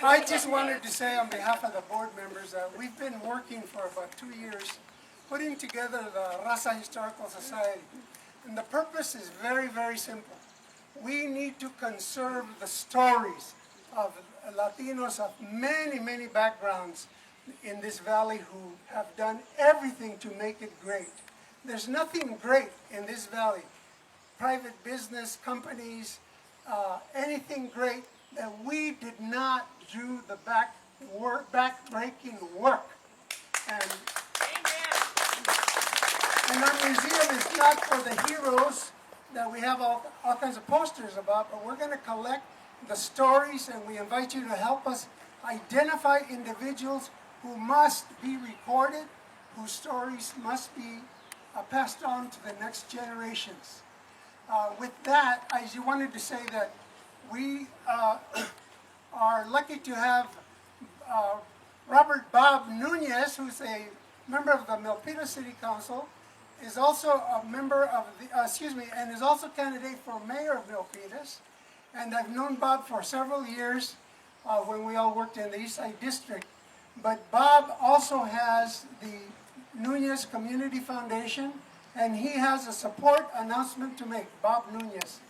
I just wanted to say on behalf of the board members that we've been working for about 2 years putting together the Raza Historical Society. And the purpose is very, very simple. We need to conserve the stories of Latinos of many, many backgrounds in this valley who have done everything to make it great. There's nothing great in this valley. Private business, companies, anything great that we did not do the back-breaking work. And our museum is not for the heroes that we have all kinds of posters about, but we're going to collect the stories, and we invite you to help us identify individuals who must be recorded, whose stories must be passed on to the next generations. With that, I just wanted to say that we are lucky to have Robert Bob Nunez, who's a member of the Milpitas City Council, is also a member of the, and is also candidate for mayor of Milpitas. And I've known Bob for several years when we all worked in the East Side District. But Bob also has the Nunez Community Foundation, and he has a support announcement to make. Bob Nunez.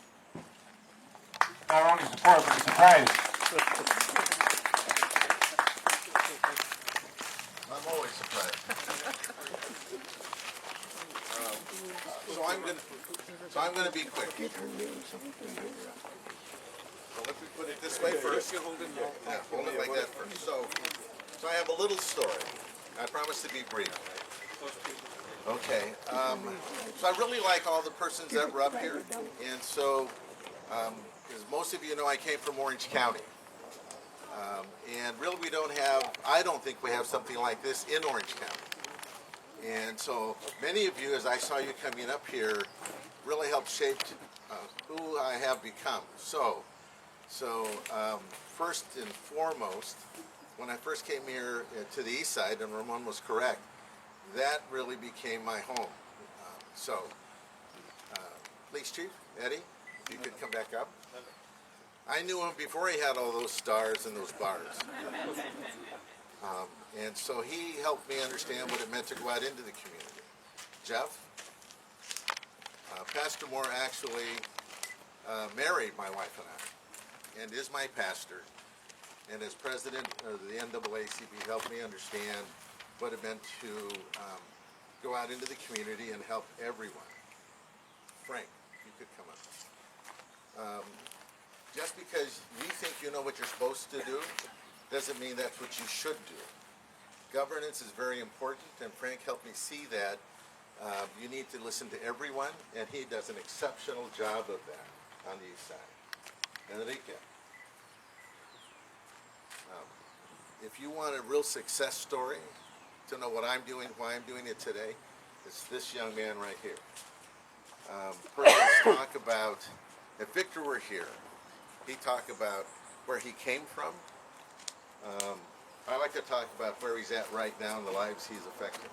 Not only support, but a surprise. I'm always surprised. So I'm going to be quick. Well, if we put it this way first. Yeah, hold it like that first. So I have a little story. I promise to be brief. Okay. So I really like all the persons that were up here. And so, as most of you know, I came from Orange County. And really I don't think we have something like this in Orange County. And so many of you, as I saw you coming up here, really helped shape who I have become. So first and foremost, when I first came here to the east side, and Ramon was correct, that really became my home. Police Chief, Eddie, if you could come back up. I knew him before he had all those stars and those bars. And so he helped me understand what it meant to go out into the community. Jeff, Pastor Moore actually married my wife and I, and is my pastor. And as president of the NAACP, helped me understand what it meant to go out into the community and help everyone. Frank, you could come up. Just because you think you know what you're supposed to do doesn't mean that's what you should do. Governance is very important, and Frank helped me see that. You need to listen to everyone, and he does an exceptional job of that on the east side. Enrique. If you want a real success story to know what I'm doing, why I'm doing it today, it's this young man right here. Persons talk about, if Victor were here, he'd talk about where he came from. I like to talk about where he's at right now and the lives he's affecting.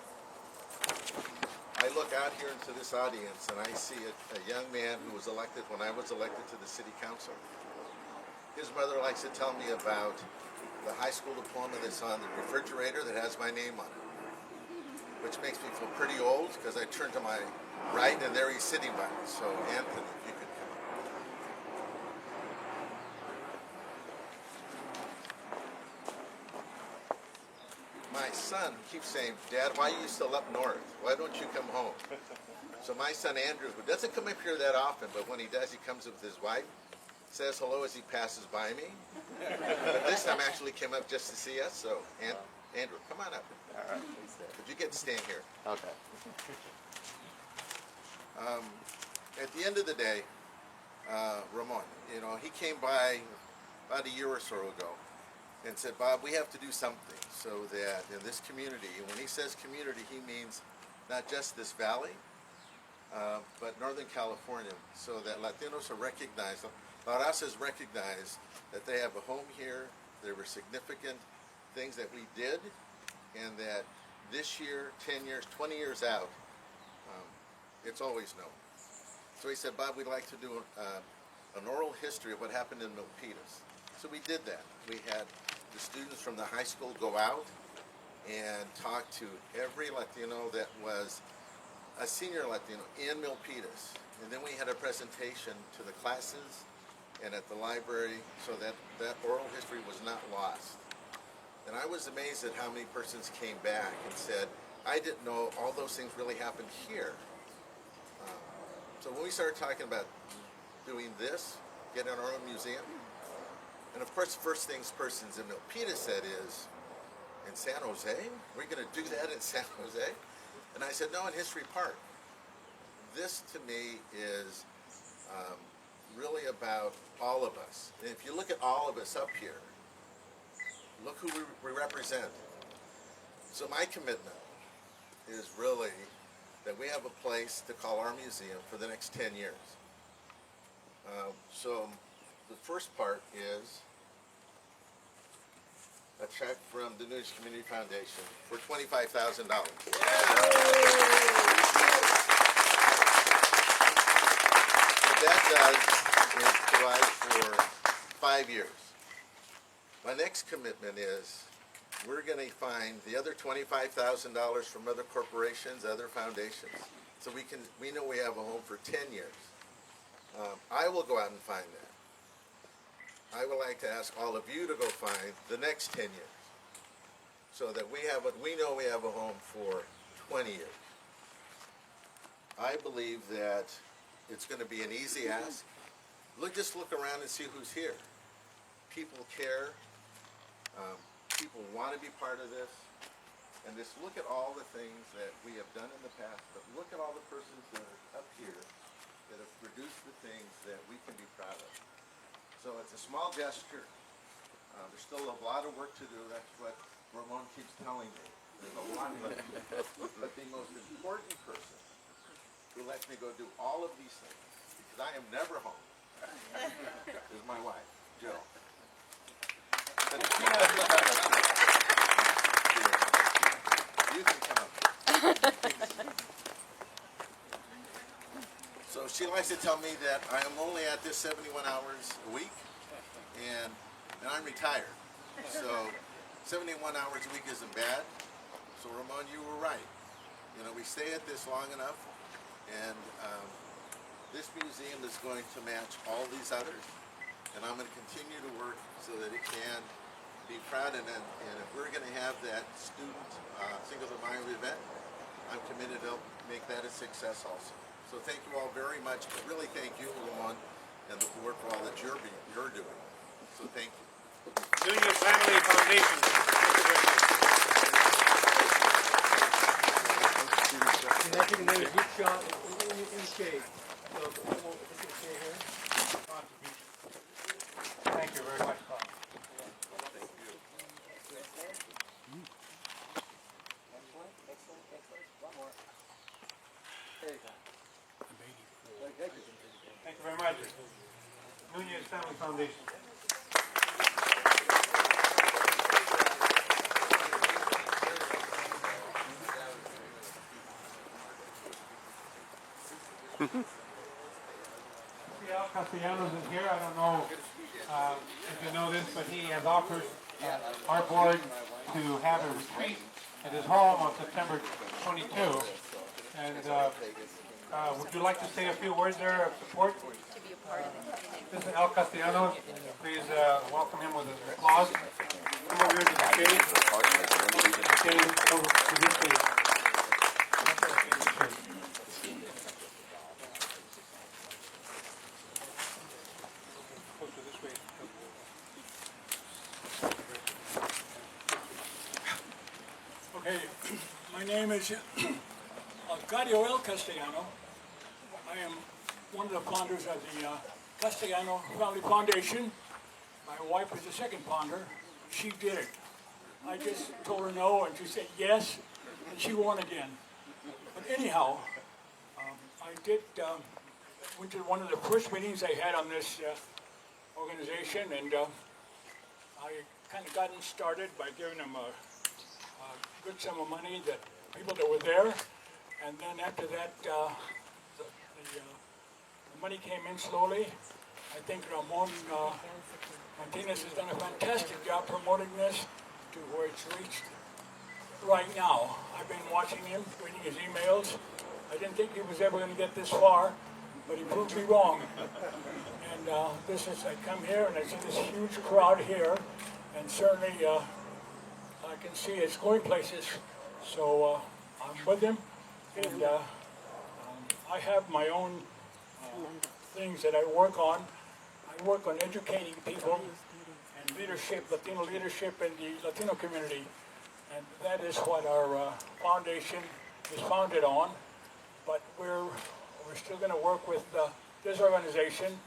I look out here into this audience and I see a young man who was elected when I was elected to the city council. His mother likes to tell me about the high school diploma that's on the refrigerator that has my name on it, which makes me feel pretty old because I turn to my right and there he's sitting by me. So Anthony, if you could come. My son keeps saying, Dad, why are you still up north? Why don't you come home? So my son Andrew doesn't come up here that often, but when he does, he comes with his wife, says hello as he passes by me. But this time actually came up just to see us, so Andrew, come on up. All right. But you get to stand here. Okay. At the end of the day, Ramon, he came by about a year or so ago and said, Bob, we have to do something so that in this community, and when he says community, he means not just this valley, but Northern California, so that Latinos are recognized, La Raza is recognized that they have a home here, there were significant things that we did, and that this year, 10 years, 20 years out, it's always known. So he said, Bob, we'd like to do an oral history of what happened in Milpitas. So we did that. We had the students from the high school go out and talk to every Latino that was a senior Latino in Milpitas. And then we had a presentation to the classes and at the library so that that oral history was not lost. And I was amazed at how many persons came back and said, I didn't know all those things really happened here. So when we started talking about doing this, getting our own museum, and of course the first things persons in Milpitas said is, in San Jose? We're going to do that in San Jose? And I said, no, in History Park. This to me is really about all of us. And if you look at all of us up here, look who we represent. So my commitment is really that we have a place to call our museum for the next 10 years. So the first part is a check from the News Community Foundation for $25,000. What that does is provide for 5 years. My next commitment is we're going to find the other $25,000 from other corporations, other foundations, so we know we have a home for 10 years. I will go out and find that. I would like to ask all of you to go find the next 10 years, so that we know we have a home for 20 years. I believe that it's going to be an easy ask. Just look around and see who's here. People care. People want to be part of this. And just look at all the things that we have done in the past, but look at all the persons that are up here that have produced the things that we can be proud of. So it's a small gesture. There's still a lot of work to do. That's what Ramon keeps telling me. There's a lot to do. But the most important person who lets me go do all of these things, because I am never home, is my wife, Jill. You can come up. So she likes to tell me that I am only at this 71 hours a week, and I'm retired. So 71 hours a week isn't bad. So Ramon, you were right. You know, we stay at this long enough, and this museum is going to match all these others, and I'm going to continue to work so that it can be proud. And if we're going to have that student Cinco de Mayo event, I'm committed to make that a success also. So thank you all very much, but really thank you, Ramon, and the board for all that you're doing. So thank you. Junior Family Foundation. Thank you. Good shot in shade. So, here. Thank you very much, Bob. Thank you very much. Nunez Family Foundation. Al Castellanos is here. I don't know if you know this, but he has offered our board to have a retreat at his home on September 22. And would you like to say a few words there of support? To be a part of the community. This is Al Castellanos. Please welcome him with an applause. Come over here to the stage. Stage over to this stage. Okay, my name is Arcadio El Castellano. I am one of the founders of the Castellano Family Foundation. My wife was the second founder. She did it. I just told her no, and she said yes, and she won again. But anyhow, I did went to one of the first meetings they had on this organization, and I kind of got them started by giving them a good sum of money, that people that were there, and then after that, the money came in slowly. I think Ramon Martinez has done a fantastic job promoting this to where it's reached right now. I've been watching him, reading his emails. I didn't think he was ever going to get this far, but he proved me wrong. And I come here and I see this huge crowd here, and certainly I can see it's going places. So I'm with him, and I have my own things that I work on. I work on educating people and leadership, Latino leadership in the Latino community. And that is what our foundation is founded on. But we're still going to work with this organization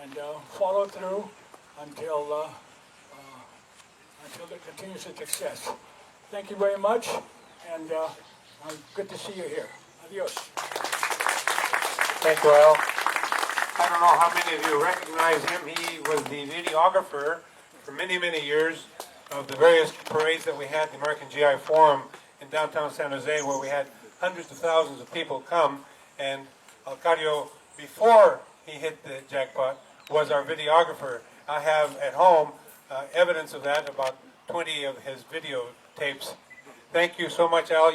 and follow through until it continues its success. Thank you very much, and good to see you here. Adios. Thank you, Al. I don't know how many of you recognize him. He was the videographer for many, many years of the various parades that we had, the American GI Forum in downtown San Jose, where we had hundreds of thousands of people come. And Alcario, before he hit the jackpot, was our videographer. I have at home evidence of that, about 20 of his video tapes. Thank you so much, Al.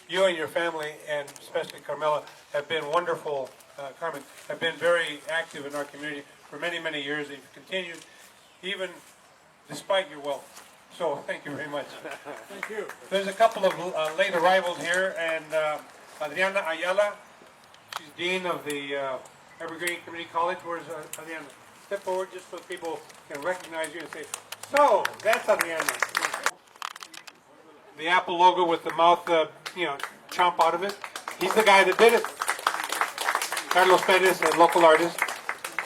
You and your family, and especially Carmela, have been wonderful. Carmen, have been very active in our community for many, many years. You've continued, even despite your wealth. So thank you very much. Thank you. There's a couple of late arrivals here, and Adriana Ayala, she's Dean of the Evergreen Community College. Where's Adriana? Step forward just so people can recognize you and say, so, that's Adriana. The Apple logo with the mouth, chomp out of it. He's the guy that did it. Carlos Perez, a local artist.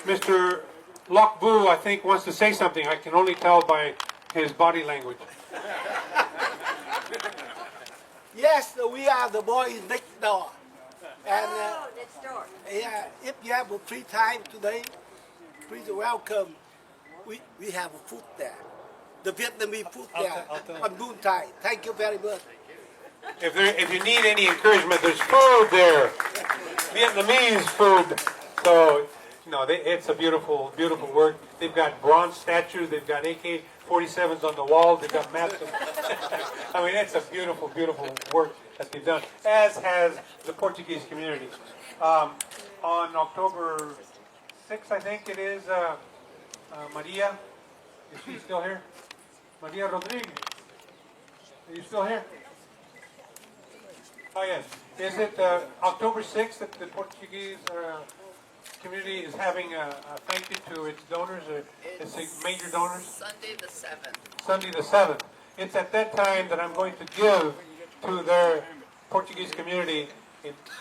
Mr. Lokbu, I think, wants to say something. I can only tell by his body language. Yes, we are the boys next door. And Next door. yeah, if you have a free time today, please welcome. We have food there. The Vietnamese food there on noontime. Thank you very much. If you need any encouragement, there's food there. Vietnamese food. So, it's a beautiful, beautiful work. They've got bronze statues. They've got AK-47s on the walls. They've got maps. I mean, it's a beautiful, beautiful work that they've done, as has the Portuguese community. On October 6th, I think it is, Maria, is she still here? Maria Rodriguez, are you still here? Oh, yes. Is it October 6th that the Portuguese community is having a thank you to its donors, its major donors? Sunday the 7th. Sunday the 7th. It's at that time that I'm going to give to their Portuguese community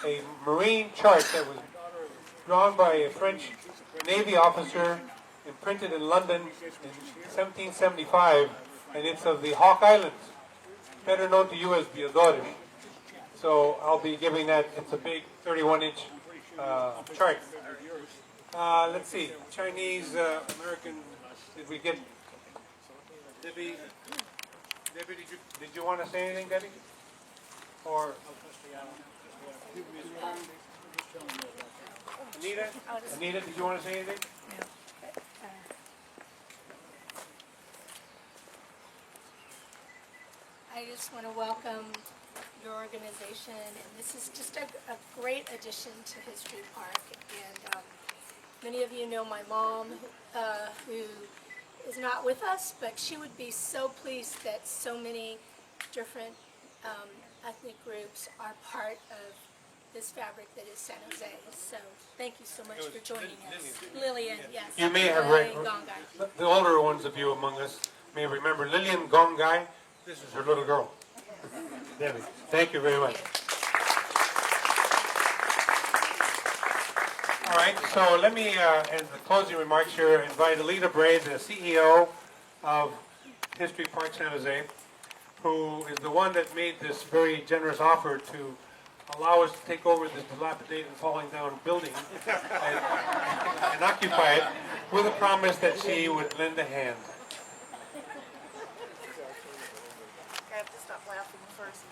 a marine chart that was drawn by a French Navy officer and printed in London in 1775, and it's of the Hawke Islands, better known to you as the Azores. So I'll be giving that. It's a big 31-inch chart. Let's see, Chinese, American, did we get, Debbie, did you want to say anything, Debbie? Or Anita, did you want to say anything? I just want to welcome your organization, and this is just a great addition to History Park. And many of you know my mom, who is not with us, but she would be so pleased that so many different ethnic groups are part of this fabric that is San Jose. So thank you so much for joining us. Lillian, yes. You may have Lillian Gongai. the older ones of you among us may remember Lillian Gongai. This is her little girl. Debbie, thank you very much. All right, so let me, in the closing remarks here, invite Alita Bray, the CEO of History Park San Jose, who is the one that made this very generous offer to allow us to take over this dilapidated and falling down building and occupy it, with a promise that she would lend a hand. I have to stop laughing first.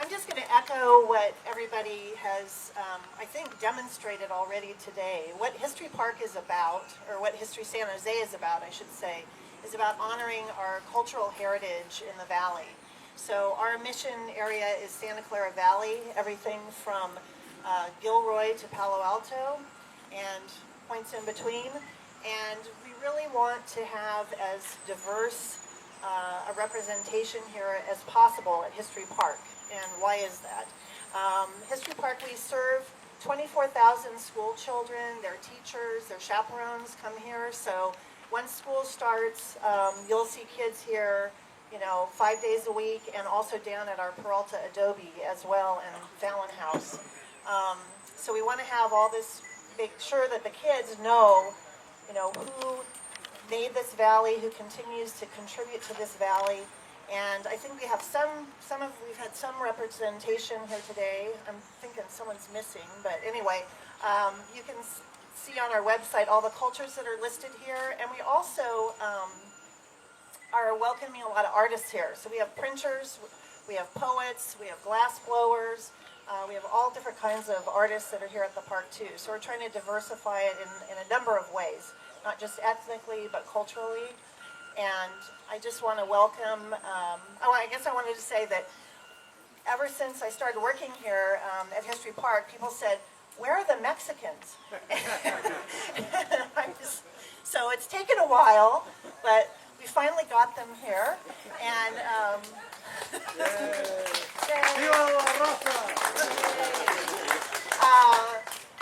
I'm just going to echo what everybody has, I think, demonstrated already today. What History Park is about, or what History San Jose is about, I should say, is about honoring our cultural heritage in the valley. So our mission area is Santa Clara Valley, everything from Gilroy to Palo Alto, and points in between. And we really want to have as diverse a representation here as possible at History Park. And why is that? History Park, we serve 24,000 school children, their teachers, their chaperones come here. So when school starts, you'll see kids here, 5 days a week, and also down at our Peralta Adobe as well, and Fallon House. So we want to have all this, make sure that the kids know, who made this valley, who continues to contribute to this valley. And I think we have we've had some representation here today. I'm thinking someone's missing, but anyway, you can see on our website all the cultures that are listed here. And we also are welcoming a lot of artists here. So we have printers, we have poets, we have glass blowers, we have all different kinds of artists that are here at the park too. So we're trying to diversify it in a number of ways, not just ethnically, but culturally. And I just want to welcome, I guess I wanted to say that ever since I started working here at History Park, people said, where are the Mexicans? So it's taken a while, but we finally got them here. And Viva la Raza!